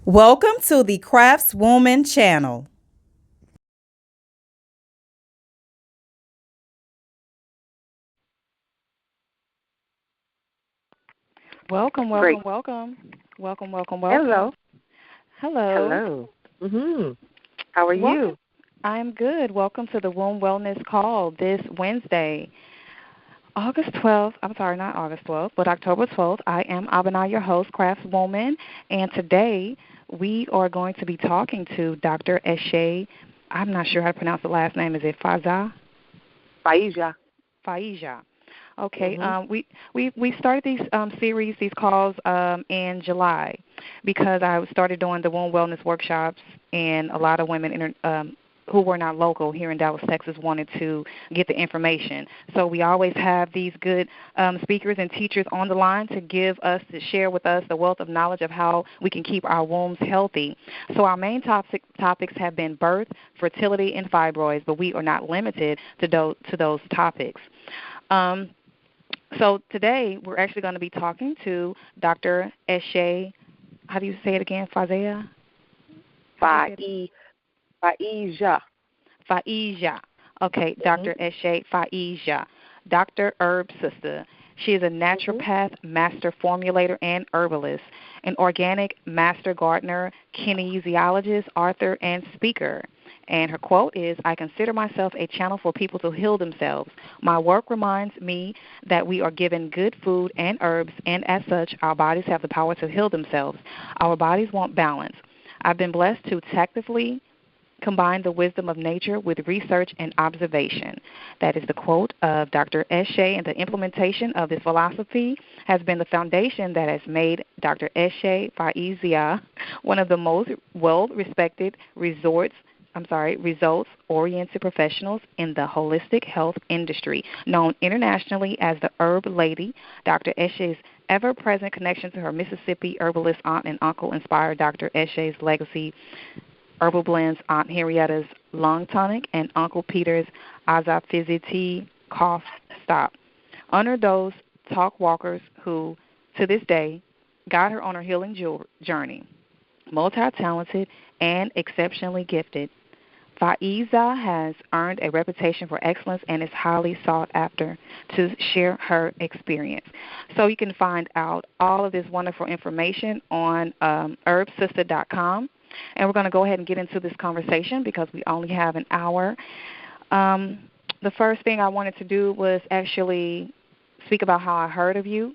Welcome to the CraftsWombman channel. Welcome, Great. welcome, welcome. Welcome, welcome, welcome. Hello. Hello. Hello. How are Welcome. you? I'm good. Welcome to the Womb Wellness Call this Wednesday, August 12th. I'm sorry, not August 12th, but October 12th. I am Abana, your host, CraftsWombman, and today we are going to be talking to Dr. Eshe. I'm not sure how to pronounce the last name. Is it Faza? Faija. Faija. Okay. Mhm. We started these series, these calls in July because I started doing the womb wellness workshops, and a lot of women who were not local here in Dallas, Texas, wanted to get the information. So we always have these good speakers and teachers on the line to share with us the wealth of knowledge of how we can keep our wombs healthy. So our main topics have been birth, fertility, and fibroids, but we are not limited to those topics. So today we're actually going to be talking to Dr. Eshe. How do you say it again, Fazea? Faija. Faija. Okay, Dr. Eshe Faija, Dr. Herb Sister. She is a naturopath, master formulator, and herbalist, an organic master gardener, kinesiologist, author, and speaker. And her quote is, "I consider myself a channel for people to heal themselves. My work reminds me that we are given good food and herbs, and as such, our bodies have the power to heal themselves. Our bodies want balance. I've been blessed to tactfully combine the wisdom of nature with research and observation." That is the quote of Dr. Eshe, and the implementation of this philosophy has been the foundation that has made Dr. Eshe Faizia one of the most well-respected results-oriented professionals in the holistic health industry. Known internationally as the Herb Lady, Dr. Eshe's ever-present connection to her Mississippi herbalist aunt and uncle inspired Dr. Eshe's legacy herbal blends, Aunt Henrietta's Lung Tonic, and Uncle Peter's Fizzy Tea Cough Stop. Honor those talk walkers who, to this day, guide her on her healing journey. Multi-talented and exceptionally gifted, Faiza has earned a reputation for excellence and is highly sought after to share her experience. So you can find out all of this wonderful information on herbsister.com. And we're going to go ahead and get into this conversation because we only have an hour. The first thing I wanted to do was actually speak about how I heard of you.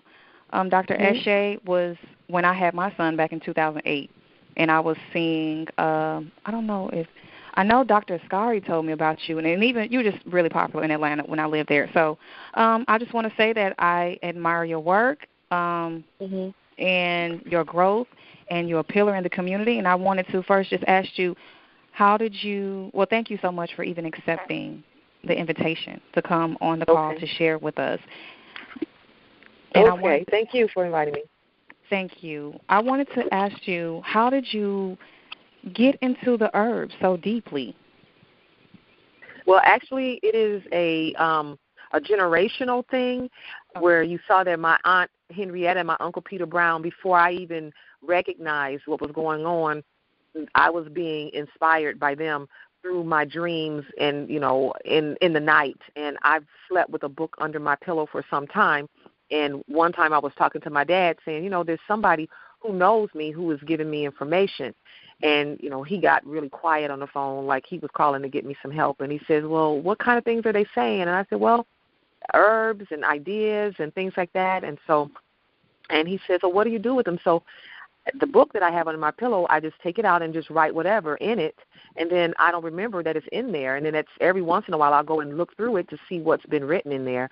Dr. Eshe was when I had my son back in 2008, and I was seeing, I know Dr. Ascari told me about you, and even you were just really popular in Atlanta when I lived there. So I just want to say that I admire your work and your growth, and you're a pillar in the community. And I wanted to first just ask you, thank you so much for even accepting the invitation to come on the call to share with us. And thank you for inviting me. Thank you. I wanted to ask you, how did you get into the herbs so deeply? Well, actually, it is a generational thing where you saw that my Aunt Henrietta and my Uncle Peter Brown, before I even recognized what was going on, I was being inspired by them through my dreams and, in the night. And I've slept with a book under my pillow for some time. And one time I was talking to my dad saying, there's somebody who knows me who is giving me information. And, he got really quiet on the phone, like he was calling to get me some help. And he says, well, what kind of things are they saying? And I said, well, herbs and ideas and things like that. And he says, well, what do you do with them? So the book that I have under my pillow, I just take it out and just write whatever in it. And then I don't remember that it's in there. And then it's every once in a while I'll go and look through it to see what's been written in there.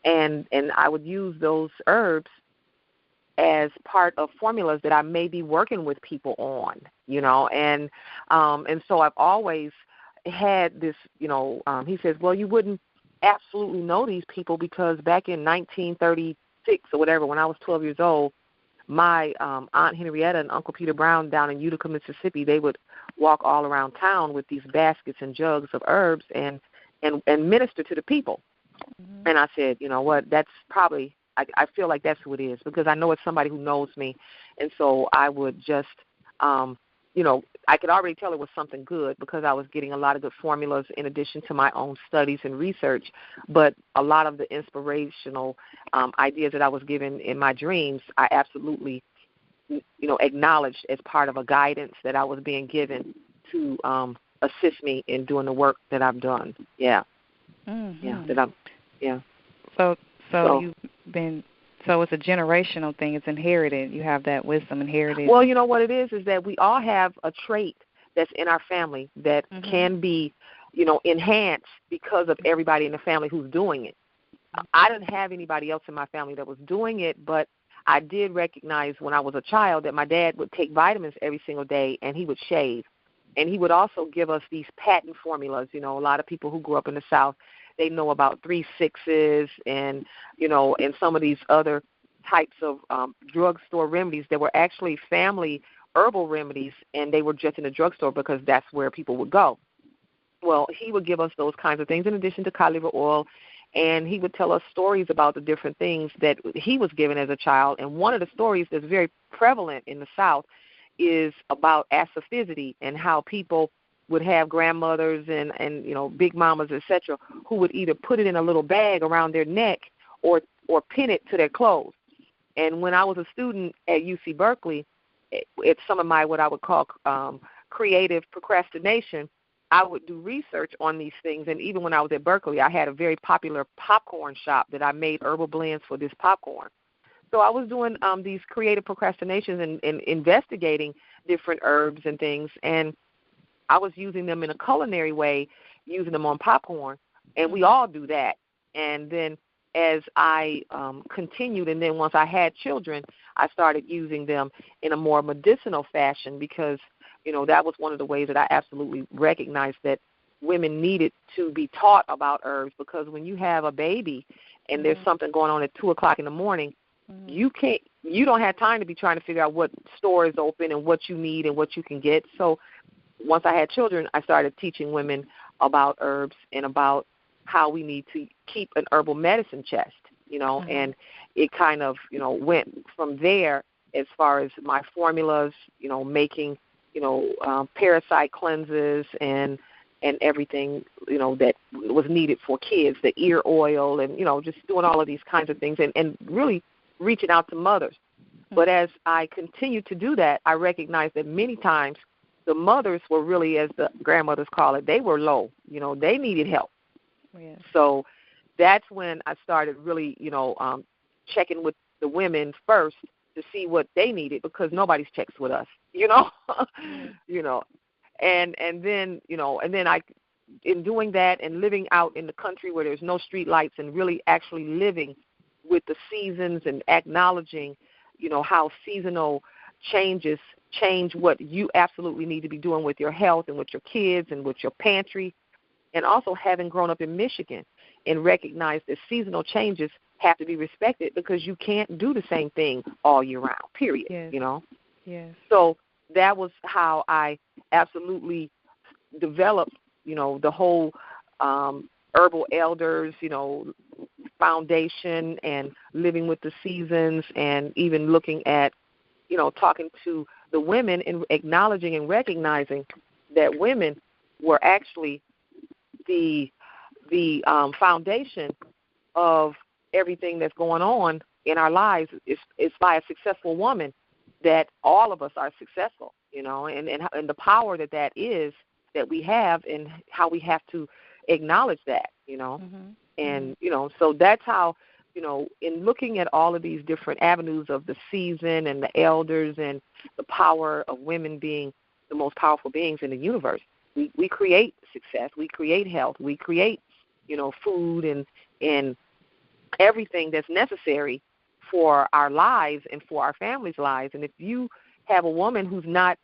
And I would use those herbs as part of formulas that I may be working with people on, and so I've always had this, he says, well, you wouldn't absolutely know these people because back in 1936 or whatever, when I was 12 years old, my Aunt Henrietta and Uncle Peter Brown down in Utica, Mississippi, they would walk all around town with these baskets and jugs of herbs and minister to the people. Mm-hmm. And I said, you know what, that's probably, I feel like that's who it is because I know it's somebody who knows me. And so I would just I could already tell it was something good because I was getting a lot of good formulas in addition to my own studies and research. But a lot of the inspirational ideas that I was given in my dreams, I absolutely, acknowledged as part of a guidance that I was being given to assist me in doing the work that I've done. Yeah. Mm-hmm. Yeah. So you've been. So it's a generational thing. It's inherited. You have that wisdom inherited. Well, you know what it is that we all have a trait that's in our family that can be, enhanced because of everybody in the family who's doing it. I didn't have anybody else in my family that was doing it, but I did recognize when I was a child that my dad would take vitamins every single day, and he would shave. And he would also give us these patent formulas. A lot of people who grew up in the South, they know about 3-6s and, and some of these other types of drugstore remedies that were actually family herbal remedies, and they were just in the drugstore because that's where people would go. Well, he would give us those kinds of things in addition to cod liver oil, and he would tell us stories about the different things that he was given as a child. And one of the stories that's very prevalent in the South is about asaphysity and how people would have grandmothers and big mamas, etc., who would either put it in a little bag around their neck or pin it to their clothes. And when I was a student at UC Berkeley, it's some of my what I would call creative procrastination. I would do research on these things, and even when I was at Berkeley, I had a very popular popcorn shop that I made herbal blends for this popcorn. So I was doing these creative procrastinations and investigating different herbs and things, and I was using them in a culinary way, using them on popcorn, and we all do that. And then as I continued, and then once I had children, I started using them in a more medicinal fashion because, that was one of the ways that I absolutely recognized that women needed to be taught about herbs, because when you have a baby and there's something going on at 2 o'clock in the morning, you don't have time to be trying to figure out what store is open and what you need and what you can get. So once I had children, I started teaching women about herbs and about how we need to keep an herbal medicine chest, and it kind of, went from there as far as my formulas, making, parasite cleanses and everything, that was needed for kids, the ear oil and, just doing all of these kinds of things and really reaching out to mothers. But as I continued to do that, I recognized that many times the mothers were really, as the grandmothers call it, they were low. They needed help. Yeah. So that's when I started really, checking with the women first to see what they needed, because nobody's checks with us, and then I, in doing that and living out in the country where there's no street lights and really actually living with the seasons and acknowledging, how seasonal changes change what you absolutely need to be doing with your health and with your kids and with your pantry, and also having grown up in Michigan and recognized that seasonal changes have to be respected because you can't do the same thing all year round, period, Yes. So that was how I absolutely developed, the whole herbal elders, foundation and living with the seasons, and even looking at, talking to the women and acknowledging and recognizing that women were actually the foundation of everything that's going on in our lives. It's by a successful woman that all of us are successful, and the power that is that we have, and how we have to acknowledge that, and, so that's how, in looking at all of these different avenues of the season and the elders and the power of women being the most powerful beings in the universe, we create success, we create health, we create, food and everything that's necessary for our lives and for our families' lives. And if you have a woman who's not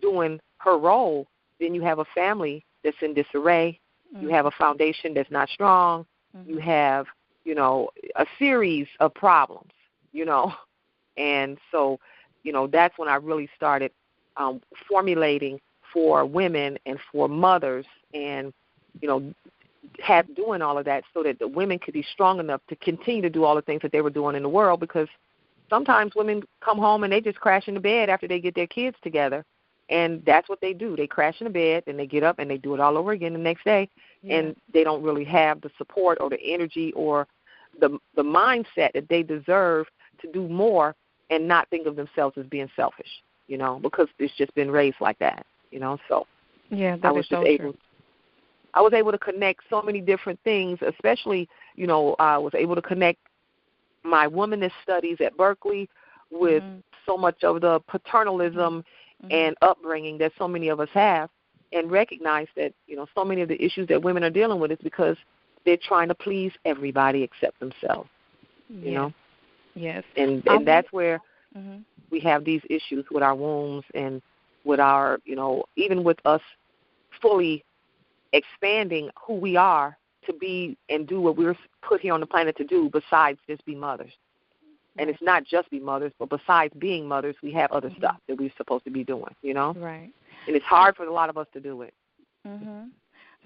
doing her role, then you have a family that's in disarray. You have a foundation that's not strong. You have, a series of problems, And so, that's when I really started formulating for women and for mothers and, doing all of that so that the women could be strong enough to continue to do all the things that they were doing in the world, because sometimes women come home and they just crash into bed after they get their kids together, And that's what they do. They crash in the bed, and they get up, and they do it all over again the next day, and they don't really have the support or the energy or the mindset that they deserve to do more and not think of themselves as being selfish, because it's just been raised like that, So that is so true. I was able to connect so many different things, especially, I was able to connect my womanist studies at Berkeley with so much of the paternalism and upbringing that so many of us have, and recognize that, so many of the issues that women are dealing with is because they're trying to please everybody except themselves, you know? Yes. And that's where we have these issues with our wombs and with our, even with us fully expanding who we are to be and do what we're put here on the planet to do besides just be mothers. And it's not just be mothers, but besides being mothers, we have other stuff that we're supposed to be doing, Right. And it's hard for a lot of us to do it.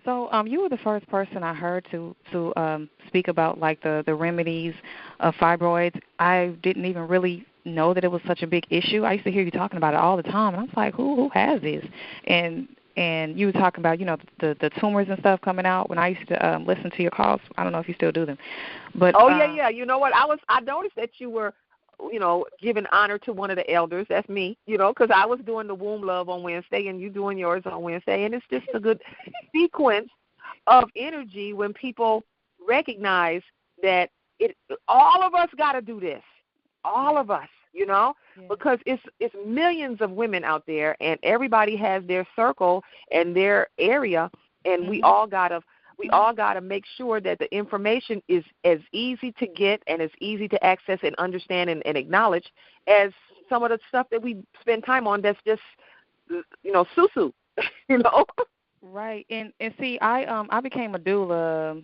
So you were the first person I heard to speak about, like, the remedies of fibroids. I didn't even really know that it was such a big issue. I used to hear you talking about it all the time, and I was like, who has this? And you were talking about, the tumors and stuff coming out when I used to listen to your calls. I don't know if you still do them. But yeah. You know what? I noticed that you were, giving honor to one of the elders. That's me, because I was doing the womb love on Wednesday and you doing yours on Wednesday. And it's just a good sequence of energy when people recognize that all of us got to do this. All of us. Because it's millions of women out there, and everybody has their circle and their area, and we all gotta make sure that the information is as easy to get and as easy to access and understand and acknowledge as some of the stuff that we spend time on that's just susu, Right, and see, I became a doula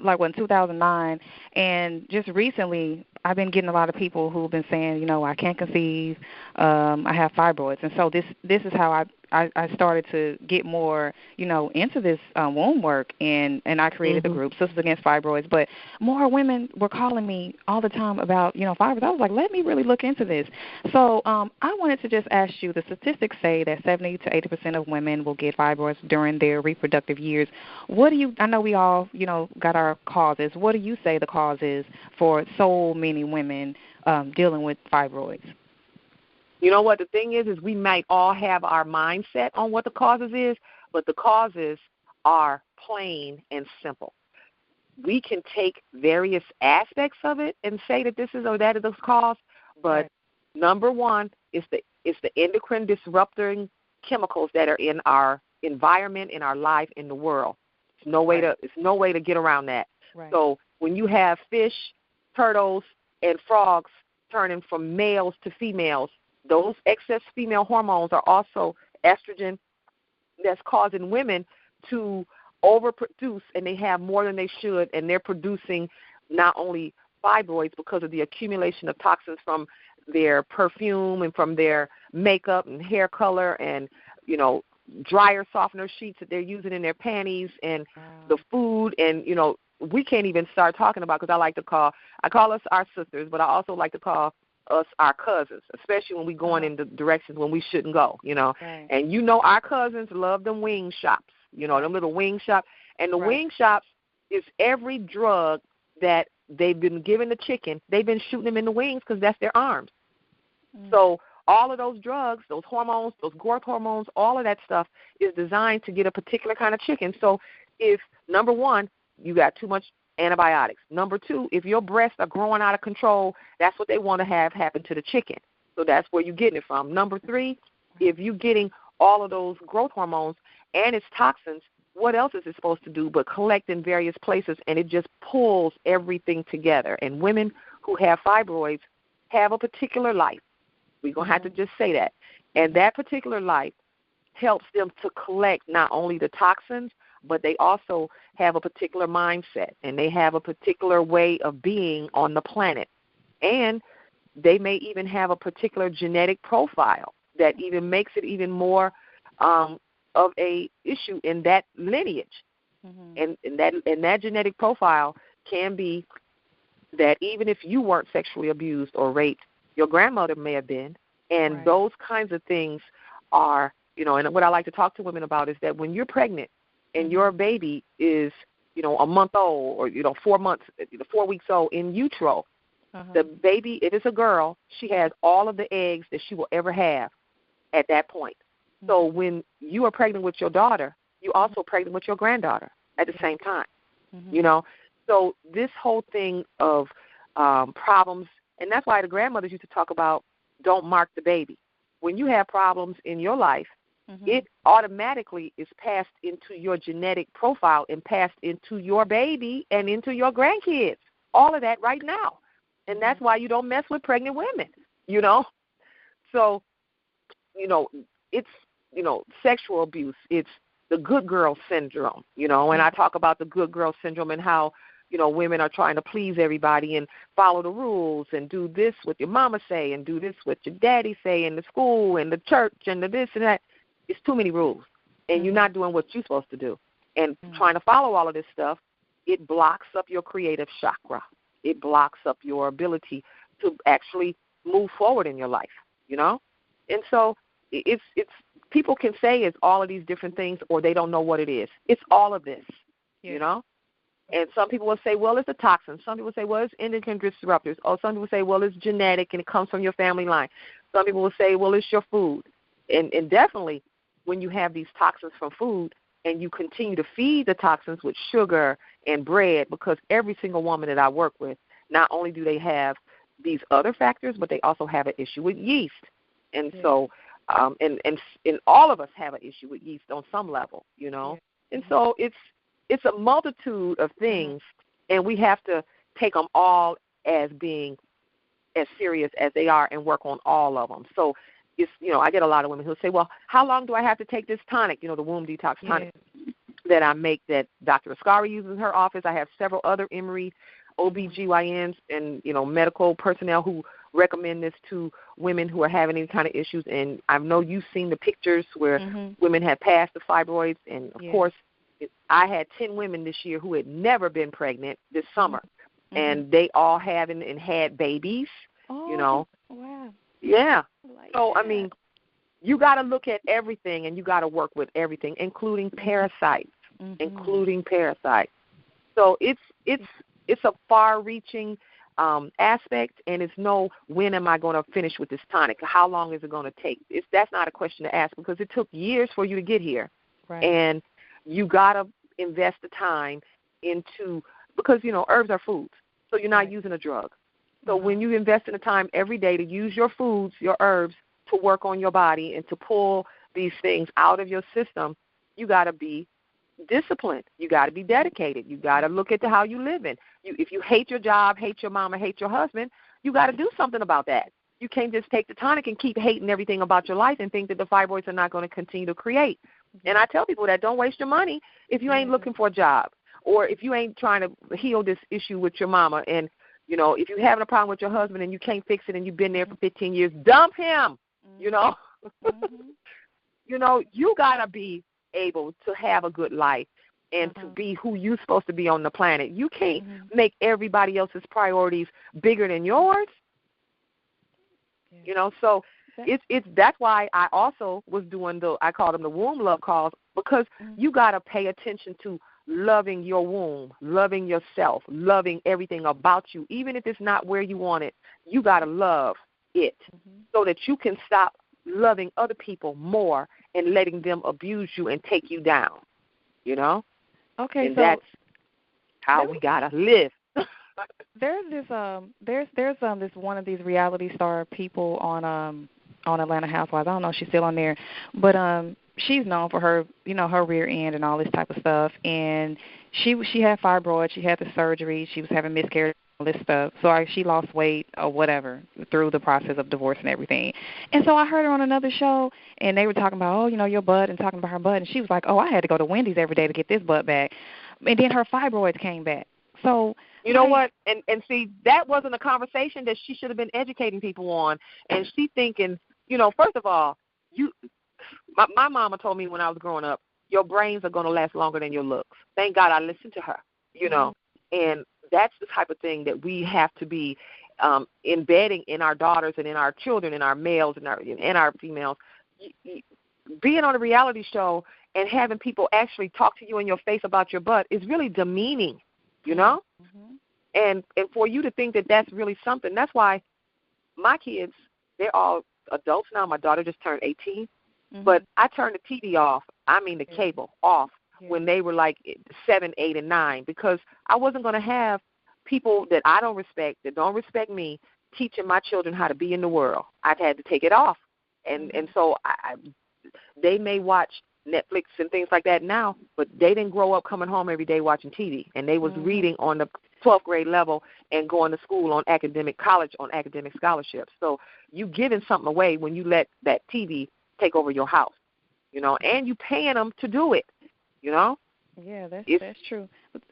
like in 2009, and just recently I've been getting a lot of people who've been saying, I can't conceive, I have fibroids, and so this is how I started to get more, into this womb work, and I created the group Sisters Against Fibroids. But more women were calling me all the time about, fibroids. I was like, let me really look into this. So I wanted to just ask you, the statistics say that 70 to 80% of women will get fibroids during their reproductive years. I know we all, got our causes. What do you say the cause is for so many women dealing with fibroids? You know what the thing is we might all have our mindset on what the causes is, but the causes are plain and simple. We can take various aspects of it and say that this is or that is the cause, but number one is the endocrine disrupting chemicals that are in our environment, in our life, in the world. It's no way to get around that. Right. So when you have fish, turtles, and frogs turning from males to females, those excess female hormones are also estrogen that's causing women to overproduce, and they have more than they should, and they're producing not only fibroids because of the accumulation of toxins from their perfume and from their makeup and hair color and, dryer softener sheets that they're using in their panties and the food and, we can't even start talking about, because I call us our sisters, but I also like to call us our cousins, especially when we going in the directions when we shouldn't go, Right. And our cousins love them wing shops, them little wing shops. And the wing shops is every drug that they've been giving the chicken. They've been shooting them in the wings because that's their arms. So all of those drugs, those hormones, those growth hormones, all of that stuff is designed to get a particular kind of chicken. So if, number one, you got too much antibiotics. Number two, if your breasts are growing out of control, that's what they want to have happen to the chicken. So that's where you're getting it from. Number three, if you're getting all of those growth hormones and its toxins, what else is it supposed to do but collect in various places, and it just pulls everything together. And women who have fibroids have a particular life. We're going to have to just say that. And that particular life helps them to collect not only the toxins, but they also have a particular mindset, and they have a particular way of being on the planet. And they may even have a particular genetic profile that even makes it even more of a issue in that lineage. And that genetic profile can be that even if you weren't sexually abused or raped, your grandmother may have been. And those kinds of things are, and what I like to talk to women about is that when you're pregnant and your baby is, a month old or, 4 months, 4 weeks old in utero, the baby, if it's a girl, she has all of the eggs that she will ever have at that point. So when you are pregnant with your daughter, you're also pregnant with your granddaughter at the same time, So this whole thing of problems, and that's why the grandmothers used to talk about don't mark the baby. When you have problems in your life, it automatically is passed into your genetic profile and passed into your baby and into your grandkids, all of that right now. And that's why you don't mess with pregnant women, So, it's, sexual abuse. It's the good girl syndrome, and I talk about the good girl syndrome and how, women are trying to please everybody and follow the rules and do this what your mama say and do this what your daddy say in the school and the church and the this and that. It's too many rules, and you're not doing what you're supposed to do. And trying to follow all of this stuff, it blocks up your creative chakra. It blocks up your ability to actually move forward in your life, And so it's people can say it's all of these different things or they don't know what it is. It's all of this, And some people will say, well, it's a toxin. Some people say, well, it's endocrine disruptors. Or some people say, well, it's genetic and it comes from your family line. Some people will say, well, it's your food. And definitely when you have these toxins from food and you continue to feed the toxins with sugar and bread, because every single woman that I work with, not only do they have these other factors, but they also have an issue with yeast. And so and all of us have an issue with yeast on some level, And so it's a multitude of things, and we have to take them all as being as serious as they are and work on all of them. So it's, I get a lot of women who say, well, how long do I have to take this tonic, the womb detox tonic that I make that Dr. Ascari uses in her office. I have several other Emory OBGYNs and, medical personnel who recommend this to women who are having any kind of issues. And I know you've seen the pictures where women have passed the fibroids. And, of course, I had 10 women this year who had never been pregnant this summer. And they all have and had babies, Wow. Yeah. Like so, that. I mean, you got to look at everything, and you got to work with everything, including parasites, So it's a far-reaching aspect, and it's no when am I going to finish with this tonic? How long is it going to take? That's not a question to ask because it took years for you to get here, and you got to invest the time into because herbs are foods, so you're not using a drug. So when you invest in the time every day to use your foods, your herbs, to work on your body and to pull these things out of your system, you got to be disciplined. You got to be dedicated. You got to look at how you living. If you hate your job, hate your mama, hate your husband, you got to do something about that. You can't just take the tonic and keep hating everything about your life and think that the fibroids are not going to continue to create. And I tell people that don't waste your money if you ain't looking for a job or if you ain't trying to heal this issue with your mama. And if you're having a problem with your husband and you can't fix it and you've been there for 15 years, dump him, You got to be able to have a good life and to be who you're supposed to be on the planet. You can't make everybody else's priorities bigger than yours. So that's why I also was doing I call them the womb love calls because you got to pay attention to loving your womb, loving yourself, loving everything about you. Even if it's not where you want it, you got to love it so that you can stop loving other people more and letting them abuse you and take you down, Okay, and so that's how we got to live. There's this this one of these reality star people on Atlanta Housewives. I don't know if she's still on there, but she's known for her, her rear end and all this type of stuff. And she had fibroids. She had the surgery. She was having miscarriage, all this stuff. So she lost weight or whatever through the process of divorce and everything. And so I heard her on another show, and they were talking about, your butt and talking about her butt. And she was like, I had to go to Wendy's every day to get this butt back. And then her fibroids came back. So you know what? And see, that wasn't a conversation that she should have been educating people on. And she thinking, first of all, my mama told me when I was growing up, your brains are going to last longer than your looks. Thank God I listened to her, And that's the type of thing that we have to be embedding in our daughters and in our children, in our males and our females, being on a reality show and having people actually talk to you in your face about your butt is really demeaning, you know? And for you to think that that's really something, that's why my kids, they're all adults now. My daughter just turned 18. But I turned the TV off, I mean the cable off, when they were like 7, 8, and 9, because I wasn't going to have people that I don't respect, that don't respect me, teaching my children how to be in the world. I've had to take it off. And so they may watch Netflix and things like that now, but they didn't grow up coming home every day watching TV. And they was reading on the 12th grade level and going to school on college on academic scholarships. So you giving something away when you let that TV take over your house, you know, and you paying them to do it, you know. Yeah, that's true.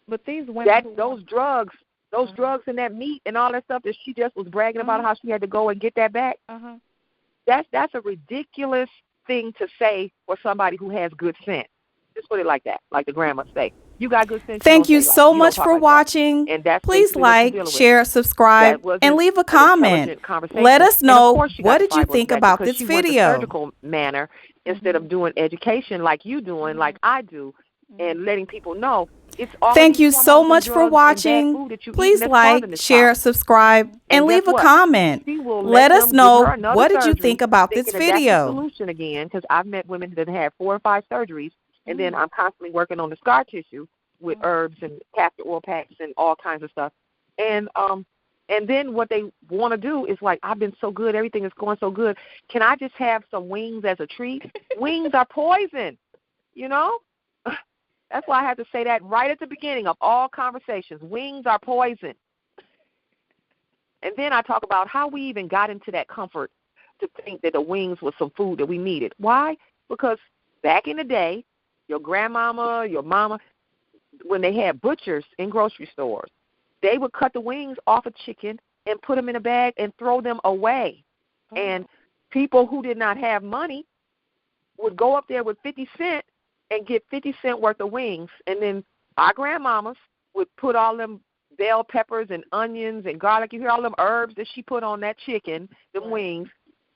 But these women, those drugs and that meat and all that stuff that she just was bragging about how she had to go and get that back. That's a ridiculous thing to say for somebody who has good sense. Just put it like that, like the grandma say. You got good sense. Thank you so much for watching. Please like, share, subscribe, and leave a comment. Let us know, what did you think about this video? Surgical manner instead of doing education like you doing, like I do, and letting people know. Thank you so much for watching. Please like, share, subscribe, and leave a comment. Let us know, what did you think about this video? Solution again, because I've met women that have 4 or 5 surgeries, and then I'm constantly working on the scar tissue with herbs and castor oil packs and all kinds of stuff. And then what they want to do is like, I've been so good, everything is going so good. Can I just have some wings as a treat? Wings are poison, you know? That's why I have to say that right at the beginning of all conversations. Wings are poison. And then I talk about how we even got into that comfort to think that the wings was some food that we needed. Why? Because back in the day, your grandmama, your mama, when they had butchers in grocery stores, they would cut the wings off a chicken and put them in a bag and throw them away. And people who did not have money would go up there with 50 cents and get 50 cents worth of wings. And then our grandmamas would put all them bell peppers and onions and garlic. You hear all them herbs that she put on that chicken, them wings,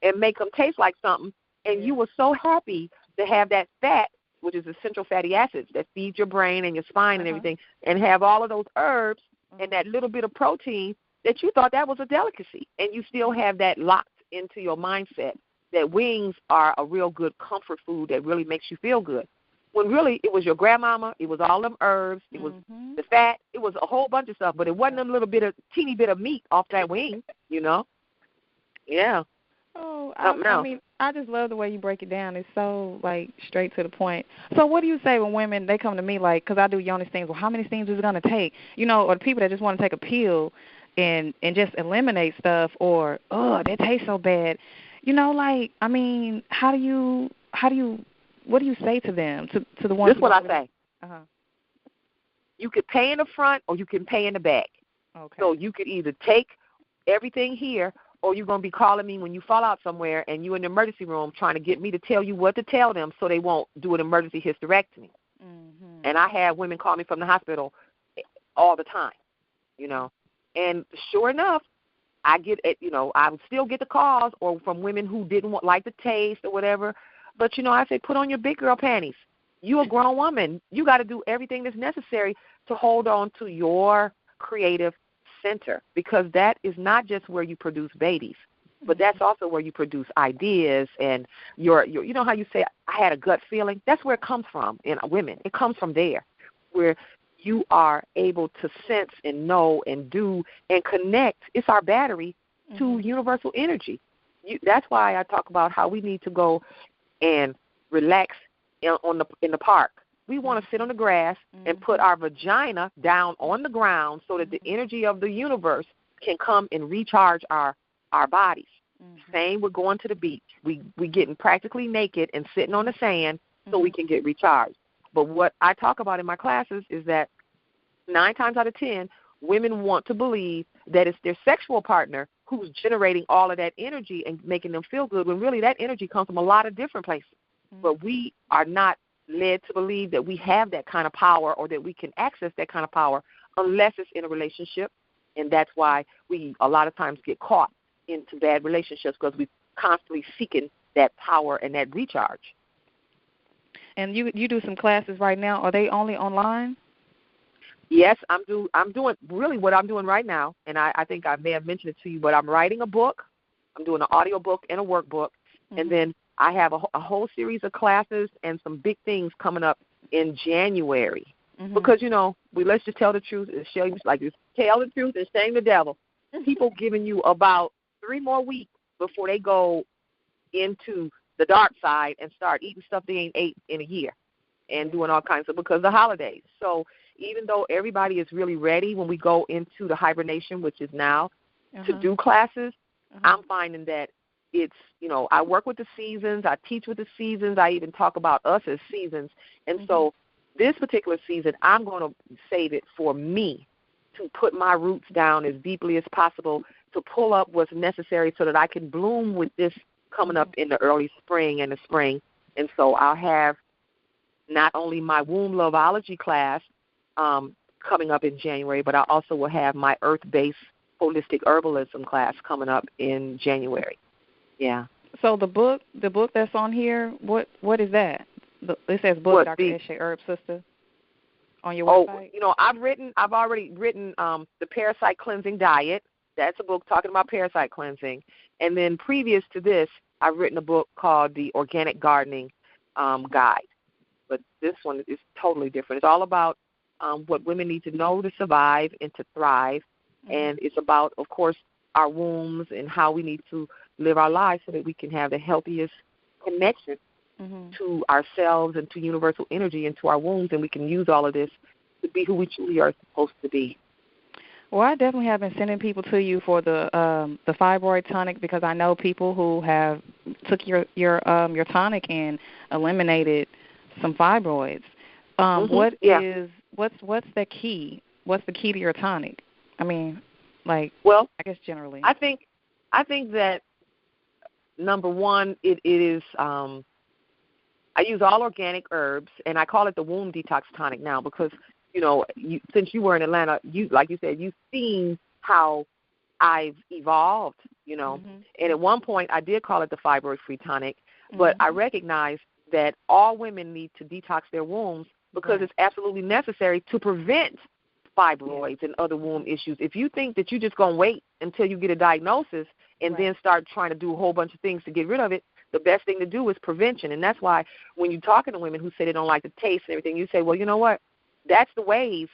and make them taste like something. And you were so happy to have that fat, which is essential fatty acids that feed your brain and your spine and everything, and have all of those herbs and that little bit of protein that you thought that was a delicacy. And you still have that locked into your mindset that wings are a real good comfort food that really makes you feel good. When really it was your grandmama, it was all them herbs, it was the fat, it was a whole bunch of stuff, but it wasn't a teeny bit of meat off that wing, you know? Yeah. Oh, I mean, I just love the way you break it down. It's so, like, straight to the point. So what do you say when women, they come to me, like, because I do yoni steams, well, how many steams is it going to take? You know, or the people that just want to take a pill and just eliminate stuff, or, oh, that tastes so bad. You know, like, I mean, what do you say to them, to the ones? This is what I say. You could pay in the front or you can pay in the back. Okay. So you could either take everything here, or you're going to be calling me when you fall out somewhere and you're in the emergency room trying to get me to tell you what to tell them so they won't do an emergency hysterectomy. And I have women call me from the hospital all the time, you know. And sure enough, I get it, you know, I would still get the calls or from women who didn't like the taste or whatever. But, you know, I say put on your big girl panties. You're a grown woman. You got to do everything that's necessary to hold on to your creative center, because that is not just where you produce babies, but that's also where you produce ideas and your you know how you say, I had a gut feeling? That's where it comes from in women. It comes from there, where you are able to sense and know and do and connect. It's our battery to universal energy. That's why I talk about how we need to go and relax in the park. We want to sit on the grass and put our vagina down on the ground so that the energy of the universe can come and recharge our bodies. Same with going to the beach. We getting practically naked and sitting on the sand so we can get recharged. But what I talk about in my classes is that 9 times out of 10, women want to believe that it's their sexual partner who's generating all of that energy and making them feel good, when really that energy comes from a lot of different places. But we are not led to believe that we have that kind of power or that we can access that kind of power unless it's in a relationship. And that's why we a lot of times get caught into bad relationships, because we're constantly seeking that power and that recharge. And you do some classes right now. Are they only online? Yes, I'm doing really what I'm doing right now, and I think I may have mentioned it to you, but I'm writing a book. I'm doing an audio book and a workbook, and then I have a whole series of classes and some big things coming up in January. Because, let's just tell the truth and show you, like, just tell the truth and shame the devil. People giving you about 3 more weeks before they go into the dark side and start eating stuff they ain't ate in a year and doing all kinds of, because of the holidays. So even though everybody is really ready when we go into the hibernation, which is now, to do classes, I'm finding that it's, I work with the seasons, I teach with the seasons, I even talk about us as seasons. And so this particular season, I'm going to save it for me to put my roots down as deeply as possible, to pull up what's necessary so that I can bloom with this coming up in the early spring and the spring. And so I'll have not only my womb loveology class coming up in January, but I also will have my earth-based holistic herbalism class coming up in January. Yeah. So the book that's on here, what is that? It says book, Dr. Eshe Herb Sistah, on your website. I've already written the Parasite Cleansing Diet. That's a book talking about parasite cleansing. And then previous to this, I've written a book called The Organic Gardening Guide. But this one is totally different. It's all about what women need to know to survive and to thrive. And it's about, of course, our wombs and how we need to live our lives so that we can have the healthiest connection to ourselves and to universal energy and to our wombs, and we can use all of this to be who we truly are supposed to be. Well, I definitely have been sending people to you for the fibroid tonic, because I know people who have took your tonic and eliminated some fibroids. What's the key? What's the key to your tonic? I mean, I guess generally. I think that number one, it is. I use all organic herbs, and I call it the womb detox tonic now because, since you were in Atlanta, like you said, you've seen how I've evolved, And at one point, I did call it the fibroid-free tonic, but I recognize that all women need to detox their wombs because it's absolutely necessary to prevent fibroids and other womb issues. If you think that you're just going to wait until you get a diagnosis and then start trying to do a whole bunch of things to get rid of it, the best thing to do is prevention. And that's why when you're talking to women who say they don't like the taste and everything, you say, well, you know what? That's the ways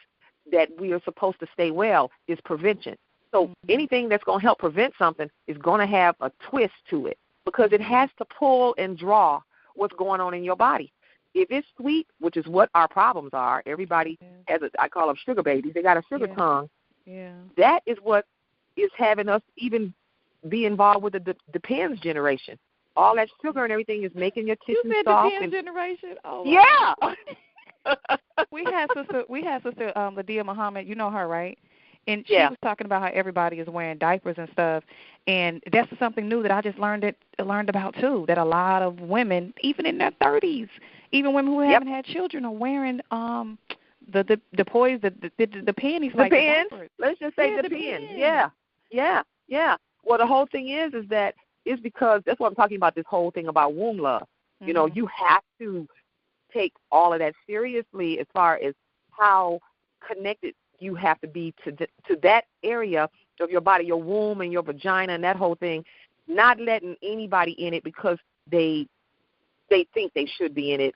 that we are supposed to stay well is prevention. So anything that's going to help prevent something is going to have a twist to it because it has to pull and draw what's going on in your body. If it's sweet, which is what our problems are, everybody has I call them sugar babies. They got a sugar tongue. Yeah. That is what is having us even be involved with the Depends generation. All that sugar and everything is making your tissues soft. You said Depends generation? Oh, yeah. we had sister Ladia Muhammad. You know her, right? And she was talking about how everybody is wearing diapers and stuff, and that's something new that I just learned about too. That a lot of women, even in their 30s, even women who haven't had children, are wearing the poise, the panties, the pins. Let's just say the pins. Yeah. Well, the whole thing is that it's because that's what I'm talking about. This whole thing about womb love. You have to take all of that seriously as far as how connected you have to be to that area of your body, your womb and your vagina and that whole thing, not letting anybody in it because they think they should be in it,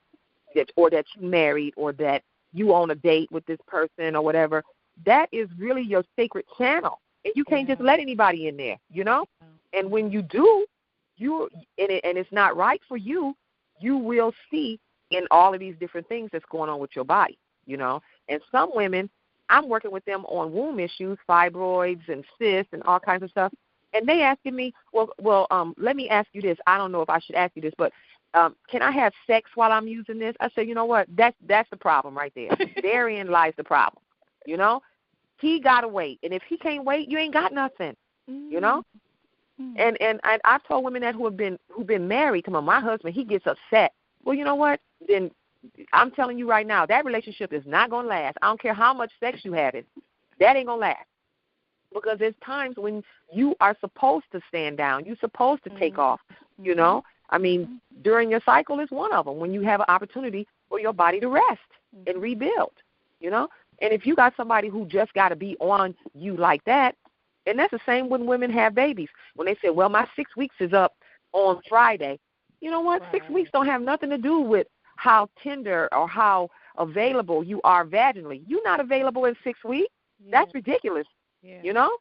or that you married, or that you on a date with this person or whatever. That is really your sacred channel, and you can't just let anybody in there, And when you do, and it's not right for you, you will see in all of these different things that's going on with your body, And some women, I'm working with them on womb issues, fibroids and cysts and all kinds of stuff. And they asking me, well, let me ask you this. I don't know if I should ask you this, but can I have sex while I'm using this? I said, you know what? That's the problem right there. Therein lies the problem. He got to wait. And if he can't wait, you ain't got nothing, And I've told women that who've been married, come on, my husband, he gets upset. Well, you know what? Then I'm telling you right now, that relationship is not going to last. I don't care how much sex you have. That ain't going to last. Because there's times when you are supposed to stand down. You're supposed to take off, I mean, during your cycle is one of them, when you have an opportunity for your body to rest and rebuild, you know. And if you got somebody who just got to be on you like that, and that's the same when women have babies. When they say, well, my 6 weeks is up on Friday, you know what? Right. 6 weeks don't have nothing to do with how tender or how available you are vaginally. You're not available in 6 weeks. Yeah. That's ridiculous, you know?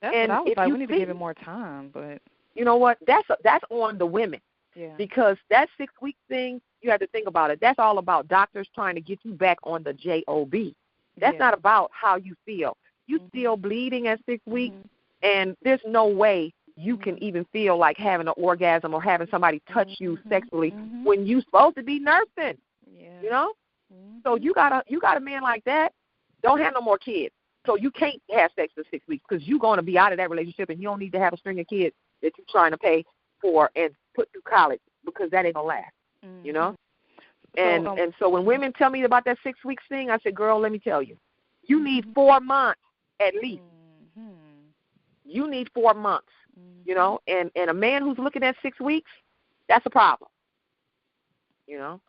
That's what I was like. We need to give it more time. But you know what? That's on the women. Yeah. Because that 6 week thing, you have to think about it. That's all about doctors trying to get you back on the job. That's not about how you feel. You still bleeding at 6 weeks, and there's no way you can even feel like having an orgasm or having somebody touch you sexually when you're supposed to be nursing. Yeah. You know? So you got a man like that, don't have no more kids. So you can't have sex for 6 weeks because you're going to be out of that relationship, and you don't need to have a string of kids that you're trying to pay for and put through college, because that ain't going to last, you know? And so when women tell me about that 6 weeks thing, I said, girl, let me tell you, you need 4 months at least. You need 4 months, you know? And a man who's looking at 6 weeks, that's a problem, you know?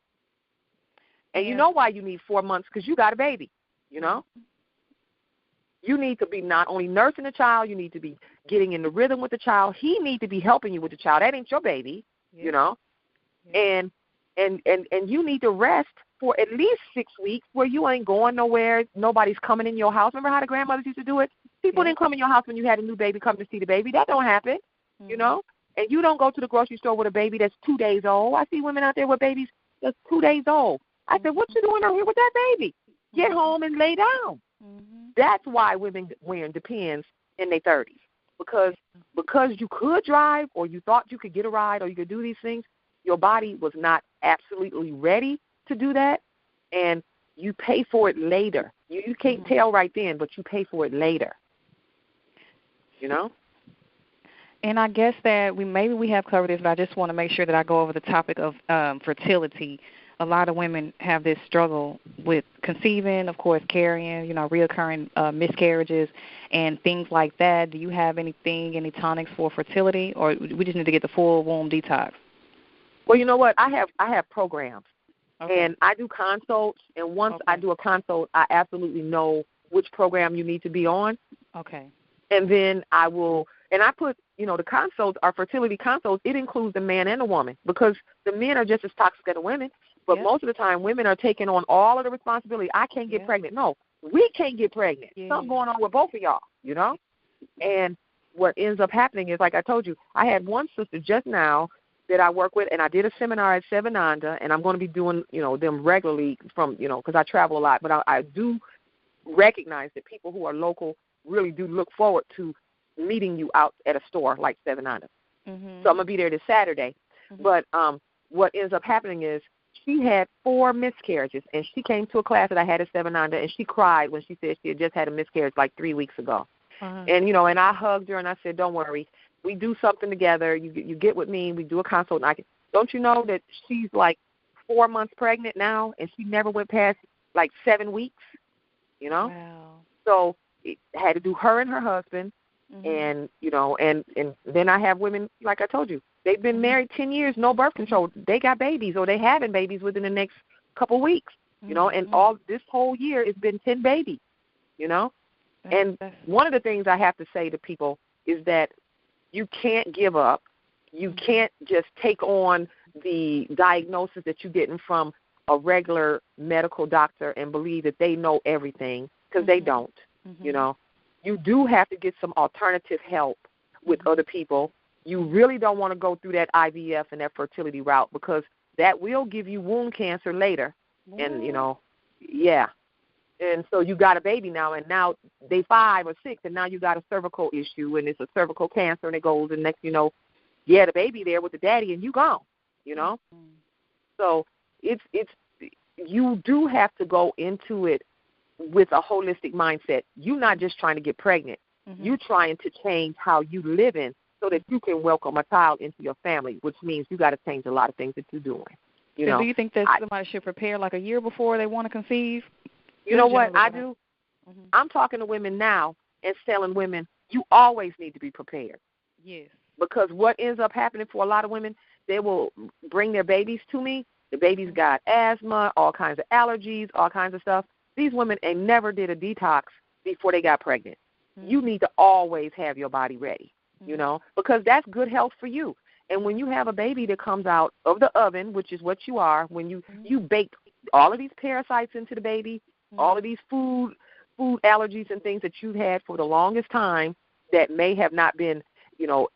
And you know why you need 4 months? Because you got a baby, you know? You need to be not only nursing the child, you need to be getting in the rhythm with the child. He needs to be helping you with the child. That ain't your baby, you know? And you need to rest for at least 6 weeks where you ain't going nowhere. Nobody's coming in your house. Remember how the grandmothers used to do it? People didn't come in your house when you had a new baby, come to see the baby. That don't happen, you know? And you don't go to the grocery store with a baby that's 2 days old. I see women out there with babies that's 2 days old. I said, what you doing out here with that baby? Get home and lay down. That's why women wearing Depends in their 30s. Because you could drive, or you thought you could get a ride, or you could do these things, your body was not absolutely ready to do that, and you pay for it later. You can't tell right then, but you pay for it later. You know? And I guess that we have covered this, but I just want to make sure that I go over the topic of fertility. A lot of women have this struggle with conceiving, of course, carrying, you know, reoccurring miscarriages and things like that. Do you have any tonics for fertility, or we just need to get the full womb detox? Well, you know what? I have programs, and I do consults, and once I do a consult, I absolutely know which program you need to be on. Okay. And then I will, and I put, you know, the consults, our fertility consults, it includes the man and the woman, because the men are just as toxic as the women. But most of the time, women are taking on all of the responsibility. I can't get pregnant. No, we can't get pregnant. Something going on with both of y'all, you know? And what ends up happening is, like I told you, I had one sister just now that I work with, and I did a seminar at Seven Nanda, and I'm going to be doing, you know, them regularly from, you know, because I travel a lot. But I do recognize that people who are local really do look forward to meeting you out at a store like Seven Nanda. So I'm going to be there this Saturday. But what ends up happening is, she had 4 miscarriages, and she came to a class that I had at Seven Nanda, and she cried when she said she had just had a miscarriage like 3 weeks ago. And, you know, and I hugged her, and I said, don't worry. We do something together. You get with me. We do a consult. And don't you know that she's like 4 months pregnant now, and she never went past like 7 weeks, you know? Wow. So it had to do her and her husband. And, you know, and then I have women, like I told you, they've been married 10 years, no birth control. They got babies, or they having babies within the next couple weeks, you know, and all this whole year it's been 10 babies, you know. And one of the things I have to say to people is that you can't give up. You can't just take on the diagnosis that you're getting from a regular medical doctor and believe that they know everything, because they don't, you know. You do have to get some alternative help with other people. You really don't want to go through that IVF and that fertility route, because that will give you womb cancer later. And, you know, and so you got a baby now, and now they 5 or 6, and now you got a cervical issue, and it's a cervical cancer, and it goes, and next you know, the baby there with the daddy, and you gone, you know. So it's you do have to go into it with a holistic mindset. You're not just trying to get pregnant. You're trying to change how you live in so that you can welcome a child into your family, which means you got to change a lot of things that you're doing. You know, do you think that somebody should prepare like a year before they want to conceive? You know what I do? I'm talking to women now and telling women you always need to be prepared. Yes. Because what ends up happening for a lot of women, they will bring their babies to me. The baby's got asthma, all kinds of allergies, all kinds of stuff. These women never did a detox before they got pregnant. You need to always have your body ready, you know, because that's good health for you. And when you have a baby that comes out of the oven, which is what you are, when you bake all of these parasites into the baby, all of these food allergies and things that you've had for the longest time that may have not been, you know,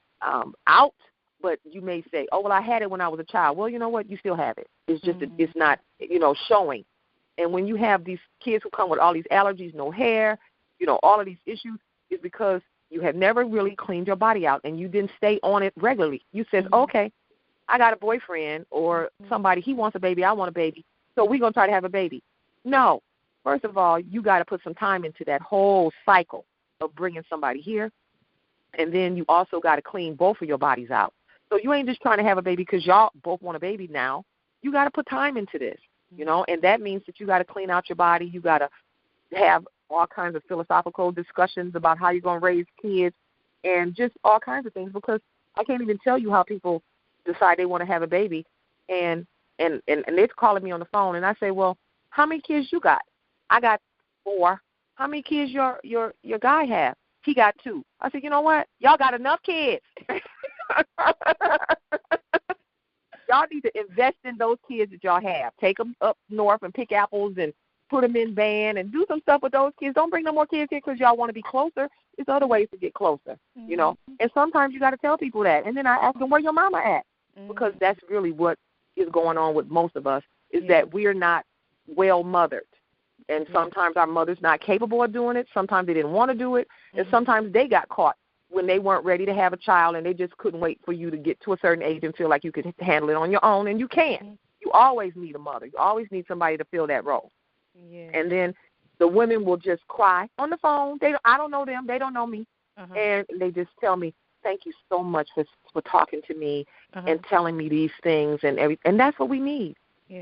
out, but you may say, oh, well, I had it when I was a child. Well, you know what? You still have it. It's just it's not, you know, showing. And when you have these kids who come with all these allergies, no hair, you know, all of these issues, is because you have never really cleaned your body out and you didn't stay on it regularly. You said, okay, I got a boyfriend or somebody, he wants a baby, I want a baby, so we're going to try to have a baby. No. First of all, you got to put some time into that whole cycle of bringing somebody here. And then you also got to clean both of your bodies out. So you ain't just trying to have a baby because y'all both want a baby now. You got to put time into this, you know, and that means that you got to clean out your body. You got to have all kinds of philosophical discussions about how you're going to raise kids and just all kinds of things, because I can't even tell you how people decide they want to have a baby. And they're calling me on the phone, and I say, well, how many kids you got? I got 4. How many kids your guy have? He got 2. I said, you know what? Y'all got enough kids. Y'all need to invest in those kids that y'all have. Take them up north and pick apples and put them in band and do some stuff with those kids. Don't bring no more kids here because y'all want to be closer. There's other ways to get closer, you know. And sometimes you got to tell people that. And then I ask them, where your mama at? Because that's really what is going on with most of us, is that we're not well mothered. And sometimes our mother's not capable of doing it. Sometimes they didn't want to do it. And sometimes they got caught when they weren't ready to have a child and they just couldn't wait for you to get to a certain age and feel like you could handle it on your own, and you can't. You always need a mother. You always need somebody to fill that role. And then the women will just cry on the phone. I don't know them. They don't know me. And they just tell me, thank you so much for talking to me and telling me these things and everything. And that's what we need.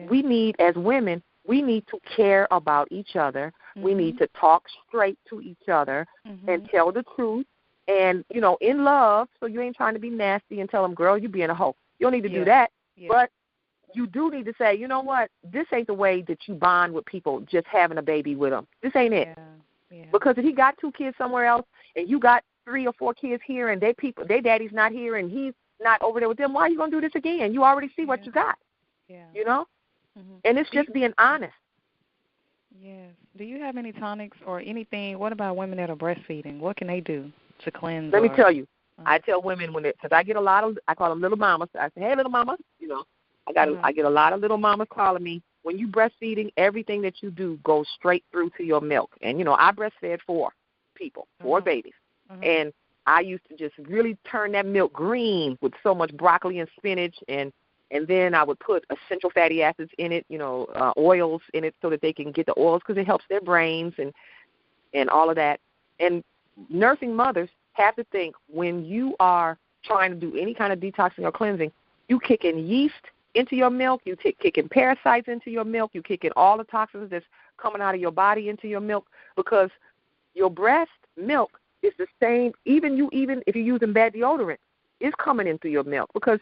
We need, as women, we need to care about each other. We need to talk straight to each other and tell the truth. And, you know, in love, so you ain't trying to be nasty and tell them, girl, you being a hoe. You don't need to do that. But you do need to say, you know what, this ain't the way that you bond with people, just having a baby with them. This ain't it. Because if he got 2 kids somewhere else and you got 3 or 4 kids here and their daddy's not here and he's not over there with them, why are you going to do this again? You already see what you got, you know? And it's just being honest. Yes. Do you have any tonics or anything? What about women that are breastfeeding? What can they do to cleanse? Let me tell you. I tell women because I get a lot of, I call them little mamas. I say, hey, little mama, you know, I get a lot of little mamas calling me. When you breastfeeding, everything that you do goes straight through to your milk. And, you know, I breastfed 4 people, 4 babies. And I used to just really turn that milk green with so much broccoli and spinach, and then I would put essential fatty acids in it, you know, oils in it so that they can get the oils because it helps their brains and all of that. And nursing mothers have to think when you are trying to do any kind of detoxing or cleansing, you kicking yeast into your milk, you kicking parasites into your milk, you kicking all the toxins that's coming out of your body into your milk, because your breast milk is the same, even if you're using bad deodorant, it's coming in through your milk, because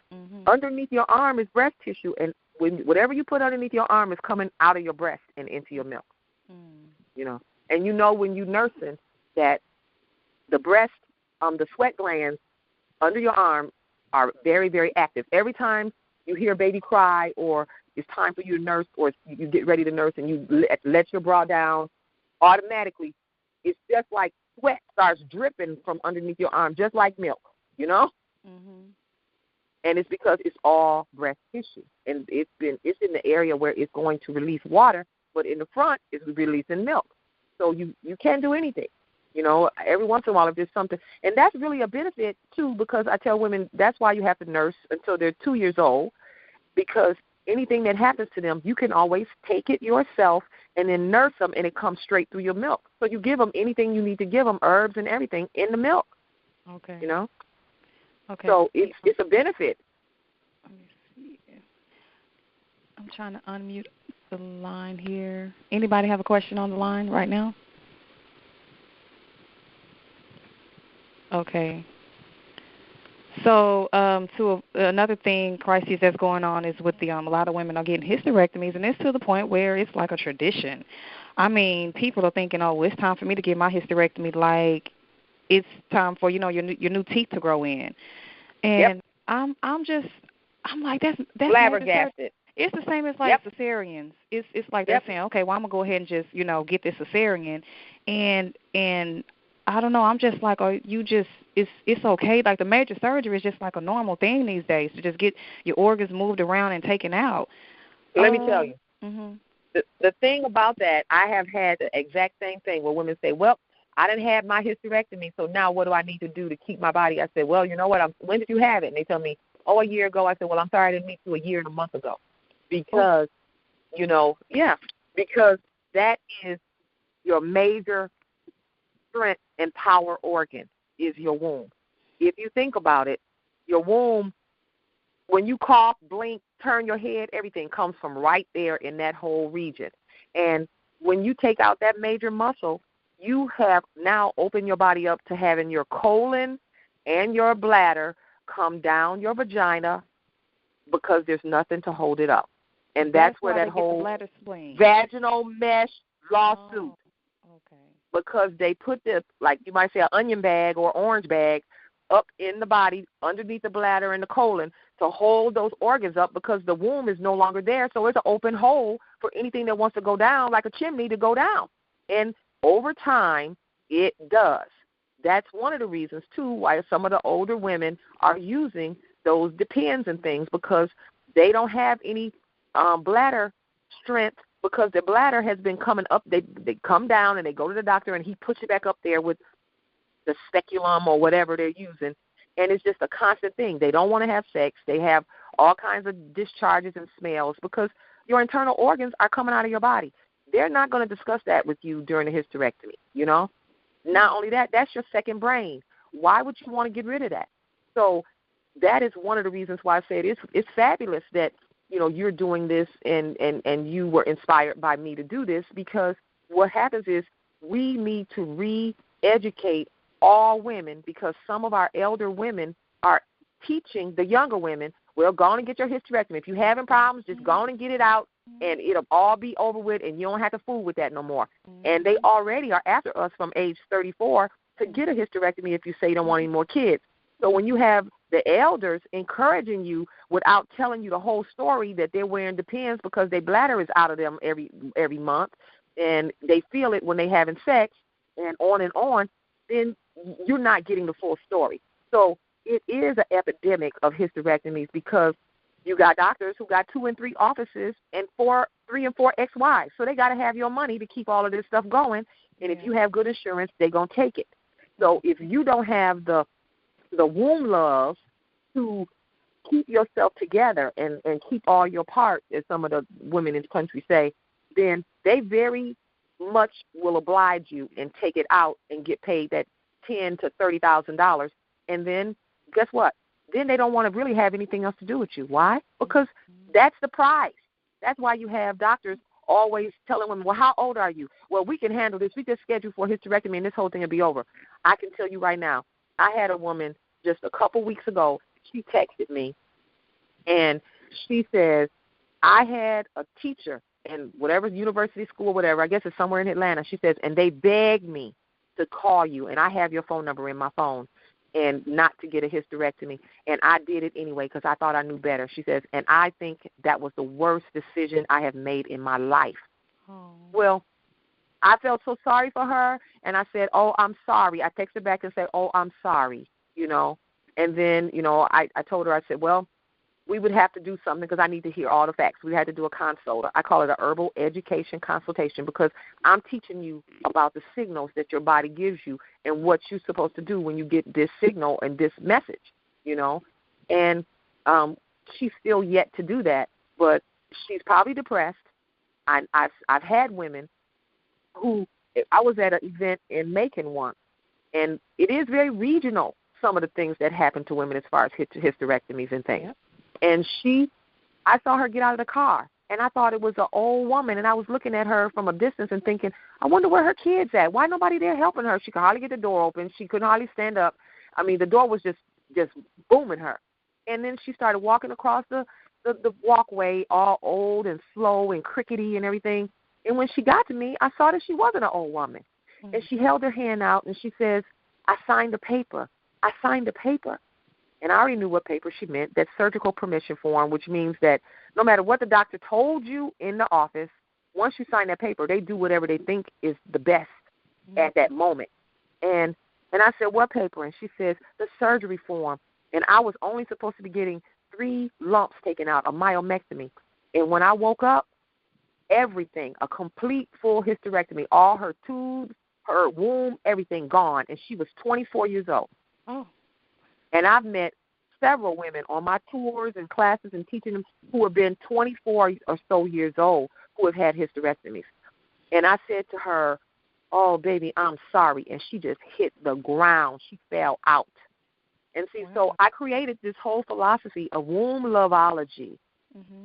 underneath your arm is breast tissue, and whatever you put underneath your arm is coming out of your breast and into your milk. You know, and you know when you're nursing that the breast, the sweat glands under your arm are very, very active. Every time you hear a baby cry or it's time for you to nurse or you get ready to nurse and you let your bra down, automatically it's just like sweat starts dripping from underneath your arm, just like milk, you know? And it's because it's all breast tissue. And it's in the area where it's going to release water, but in the front it's releasing milk. So you can't do anything. You know, every once in a while if there's something. And that's really a benefit, too, because I tell women that's why you have to nurse until they're 2 years old, because anything that happens to them, you can always take it yourself and then nurse them, and it comes straight through your milk. So you give them anything you need to give them, herbs and everything, in the milk. Okay. You know? Okay. So it's a benefit. Let me see. I'm trying to unmute the line here. Anybody have a question on the line right now? Okay. So, another thing, crisis that's going on is with a lot of women are getting hysterectomies, and it's to the point where it's like a tradition. I mean, people are thinking, oh, it's time for me to get my hysterectomy, like it's time for your new teeth to grow in, and I'm like that's flabbergasted. It's the same as like cesareans. It's like they're saying, okay, well I'm gonna go ahead and just get this cesarean, and I don't know. I'm just like, it's okay. Like the major surgery is just like a normal thing these days to just get your organs moved around and taken out. Let me tell you, mm-hmm. the thing about that, I have had the exact same thing where women say, well, I didn't have my hysterectomy, so now what do I need to do to keep my body? I said, well, you know what? When did you have it? And they tell me, a year ago. I said, well, I'm sorry I didn't meet you a year and a month ago. Because, because that is your major strength and power organ is your womb. If you think about it, your womb, when you cough, blink, turn your head, everything comes from right there in that whole region. And when you take out that major muscle, you have now opened your body up to having your colon and your bladder come down your vagina because there's nothing to hold it up. And that's where that whole vaginal mesh lawsuit. Okay. Because they put this, like you might say, an onion bag or orange bag up in the body, underneath the bladder and the colon, to hold those organs up because the womb is no longer there. So it's an open hole for anything that wants to go down, like a chimney, to go down. And over time, it does. That's one of the reasons, too, why some of the older women are using those Depends and things, because they don't have any bladder strength, because their bladder has been coming up. They come down and they go to the doctor and he puts it back up there with the speculum or whatever they're using, and it's just a constant thing. They don't want to have sex. They have all kinds of discharges and smells because your internal organs are coming out of your body. They're not going to discuss that with you during the hysterectomy, Not only that, that's your second brain. Why would you want to get rid of that? So that is one of the reasons why I said it's fabulous that, you're doing this and you were inspired by me to do this, because what happens is we need to re-educate all women, because some of our elder women are teaching the younger women, well, go on and get your hysterectomy. If you're having problems, just go on and get it out, and it'll all be over with, and you don't have to fool with that no more. And they already are after us from age 34 to get a hysterectomy if you say you don't want any more kids. So when you have the elders encouraging you without telling you the whole story that they're wearing Depends because their bladder is out of them every month, and they feel it when they're having sex, and on, then you're not getting the full story. So it is an epidemic of hysterectomies, because you got doctors who got 2 and 3 offices and 3 and 4 ex-wives. So they got to have your money to keep all of this stuff going. And if you have good insurance, they're going to take it. So if you don't have the womb love to keep yourself together and keep all your parts, as some of the women in the country say, then they very much will oblige you and take it out and get paid that $10,000 to $30,000. And then guess what? Then they don't want to really have anything else to do with you. Why? Because that's the price. That's why you have doctors always telling women, well, how old are you? Well, we can handle this. We just schedule for a hysterectomy and this whole thing will be over. I can tell you right now, I had a woman just a couple weeks ago. She texted me, and she says, I had a teacher in whatever university, school, whatever, I guess it's somewhere in Atlanta. She says, and they begged me to call you, and I have your phone number in my phone, and not to get a hysterectomy. And I did it anyway because I thought I knew better. She says, and I think that was the worst decision I have made in my life. Oh. Well, I felt so sorry for her, and I said, oh, I'm sorry. I texted back and said, oh, I'm sorry, And then, I told her, I said, well, we would have to do something because I need to hear all the facts. We had to do a consult. I call it a herbal education consultation, because I'm teaching you about the signals that your body gives you and what you're supposed to do when you get this signal and this message, And she's still yet to do that, but she's probably depressed. I've had women who, I was at an event in Macon once, and it is very regional, some of the things that happen to women as far as hysterectomies and things. Yep. And I saw her get out of the car, and I thought it was an old woman, and I was looking at her from a distance and thinking, I wonder where her kid's at. Why nobody there helping her? She could hardly get the door open. She couldn't hardly stand up. I mean, the door was just just booming her. And then she started walking across the walkway, all old and slow and crickety and everything. And when she got to me, I saw that she wasn't an old woman. Mm-hmm. And she held her hand out, and she says, I signed the paper. I signed the paper. And I already knew what paper she meant, that surgical permission form, which means that no matter what the doctor told you in the office, once you sign that paper, they do whatever they think is the best at that moment. And I said, what paper? And she says, the surgery form. And I was only supposed to be getting 3 lumps taken out, a myomectomy. And when I woke up, everything, a complete full hysterectomy, all her tubes, her womb, everything gone. And she was 24 years old. Oh. And I've met several women on my tours and classes and teaching them who have been 24 or so years old who have had hysterectomies. And I said to her, oh, baby, I'm sorry. And she just hit the ground. She fell out. And see, so I created this whole philosophy of womb loveology,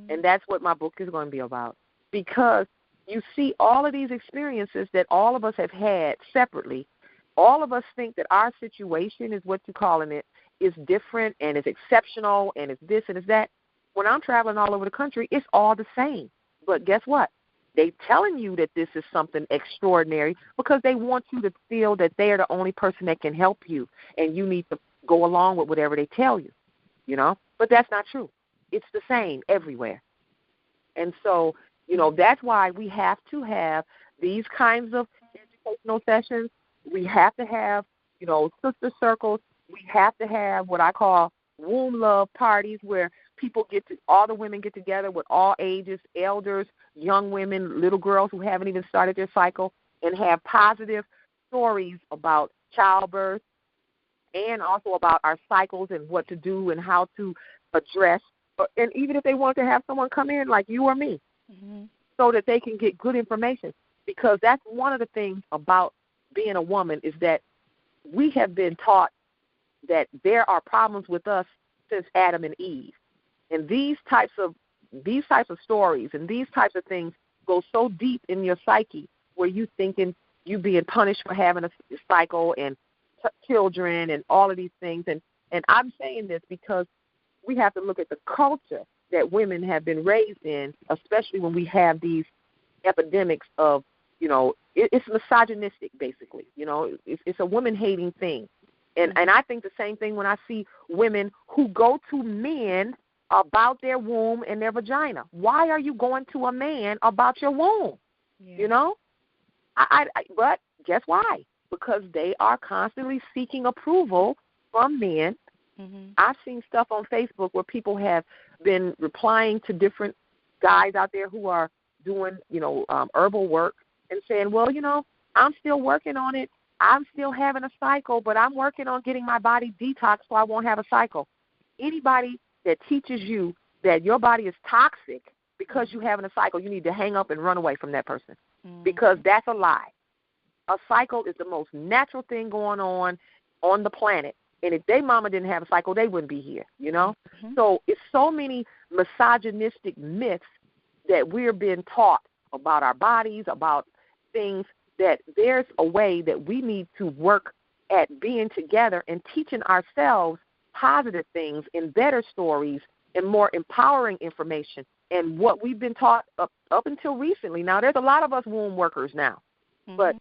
and that's what my book is going to be about. Because you see all of these experiences that all of us have had separately. All of us think that our situation is what you're calling it, is different and is exceptional and is this and is that. When I'm traveling all over the country, it's all the same. But guess what? They're telling you that this is something extraordinary because they want you to feel that they are the only person that can help you, and you need to go along with whatever they tell you, you know. But that's not true. It's the same everywhere. And so, you know, that's why we have to have these kinds of educational sessions. We have to have, you know, sister circles. We have to have what I call womb love parties where all the women get together with all ages, elders, young women, little girls who haven't even started their cycle, and have positive stories about childbirth and also about our cycles and what to do and how to address. And even if they want to have someone come in like you or me, so that they can get good information, because that's one of the things about being a woman is that we have been taught that there are problems with us since Adam and Eve. And these types of stories and these types of things go so deep in your psyche where you thinking you being punished for having a cycle and children and all of these things. And I'm saying this because we have to look at the culture that women have been raised in, especially when we have these epidemics of, you know, it's misogynistic, basically. You know, it's a woman-hating thing. And I think the same thing when I see women who go to men about their womb and their vagina. Why are you going to a man about your womb? Yeah. You know? But guess why? Because they are constantly seeking approval from men. I've seen stuff on Facebook where people have been replying to different guys out there who are doing, you know, herbal work and saying, well, you know, I'm still working on it. I'm still having a cycle, but I'm working on getting my body detoxed so I won't have a cycle. Anybody that teaches you that your body is toxic because you're having a cycle, you need to hang up and run away from that person, because that's a lie. A cycle is the most natural thing going on the planet. And if their mama didn't have a cycle, they wouldn't be here, you know? So it's so many misogynistic myths that we're being taught about our bodies, about things, that there's a way that we need to work at being together and teaching ourselves positive things and better stories and more empowering information. And what we've been taught up until recently. Now, there's a lot of us womb workers now, but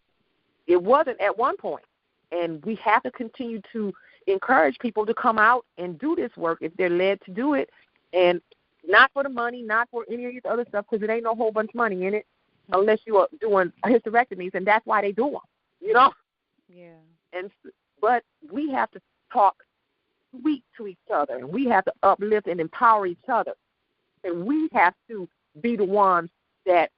it wasn't at one point. And we have to continue to encourage people to come out and do this work if they're led to do it, and not for the money, not for any of this other stuff, because it ain't no whole bunch of money in it unless you are doing hysterectomies, and that's why they do them, you know? Yeah. But we have to talk sweet to each other, and we have to uplift and empower each other, and we have to be the ones that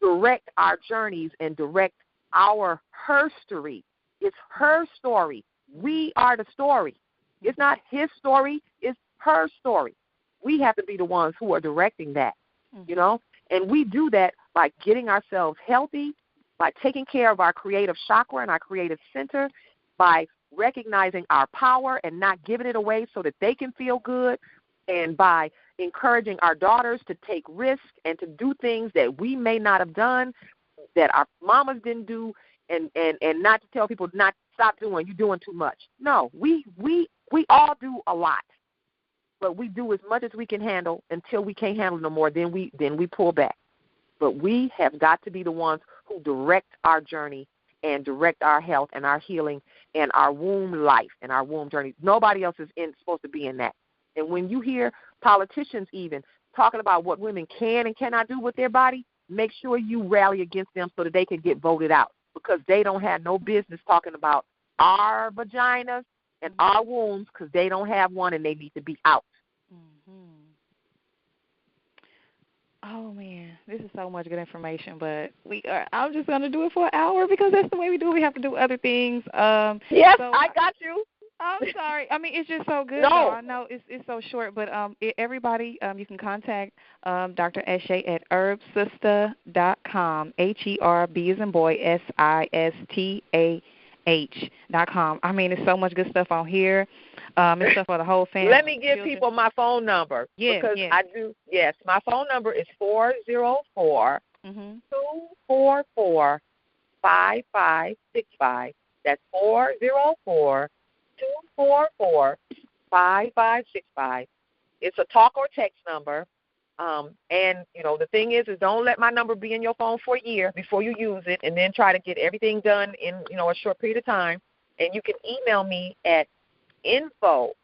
direct our journeys and direct our herstory. It's her story. We are the story. It's not his story. It's her story. We have to be the ones who are directing that, you know? And we do that by getting ourselves healthy, by taking care of our creative chakra and our creative center, by recognizing our power and not giving it away so that they can feel good, and by encouraging our daughters to take risks and to do things that we may not have done, that our mamas didn't do, and not to tell people not to stop doing, you're doing too much. No, we We all do a lot, but we do as much as we can handle until we can't handle no more. Then we pull back. But we have got to be the ones who direct our journey and direct our health and our healing and our womb life and our womb journey. Nobody else is supposed to be in that. And when you hear politicians even talking about what women can and cannot do with their body, make sure you rally against them so that they can get voted out, because they don't have no business talking about our vaginas and our wombs, because they don't have one and they need to be out. Oh, man, this is so much good information, but I'm just going to do it for an hour because that's the way we do it. We have to do other things. Yes, so I got you. I'm sorry. I mean, it's just so good. No. I know it's so short, but everybody, you can contact Dr. Eshe at herbsistah.com, HERB as in boy, SISTAH.com. I mean, there's so much good stuff on here. It's stuff for the whole family. Let me give people my phone number. Yeah, because I do. Yes, my phone number is 404-244-5565. That's 404-244-5565. It's a talk or text number. And, the thing is don't let my number be in your phone for a year before you use it, and then try to get everything done in, a short period of time. And you can email me at info@herbsistah,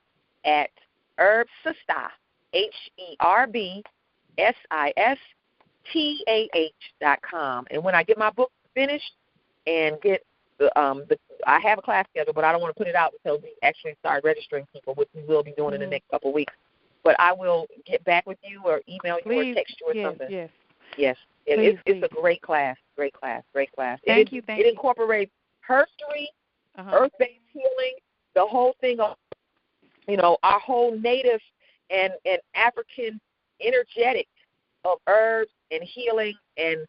HERBSISTAH.com. And when I get my book finished and get I have a class schedule, but I don't want to put it out until we actually start registering people, which we will be doing in the next couple of weeks. But I will get back with you or email you or text you or something. Yes. It's a great class. Great class. Thank you. It incorporates herstory, earth-based healing, the whole thing of, our whole native and African energetic of herbs and healing and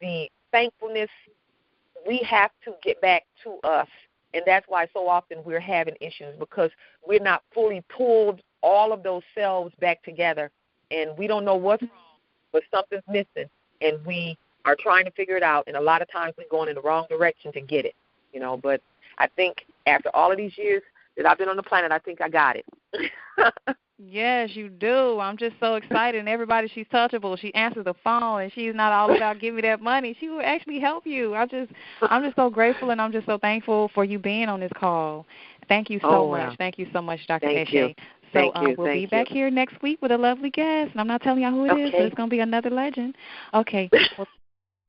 the thankfulness. We have to get back to us, and that's why so often we're having issues, because we're not fully pulled all of those cells back together, and we don't know what's wrong, but something's missing, and we are trying to figure it out, and a lot of times we're going in the wrong direction to get it, but I think after all of these years that I've been on the planet, I think I got it. Yes, you do. I'm just so excited. And everybody, she's touchable. She answers the phone, and she's not all about give me that money. She will actually help you. I'm just so grateful, and I'm just so thankful for you being on this call. Thank you so much. Thank you so much, Dr. Eshe. So we'll be back here next week with a lovely guest, and I'm not telling y'all who it is, but it's going to be another legend. Okay. Well,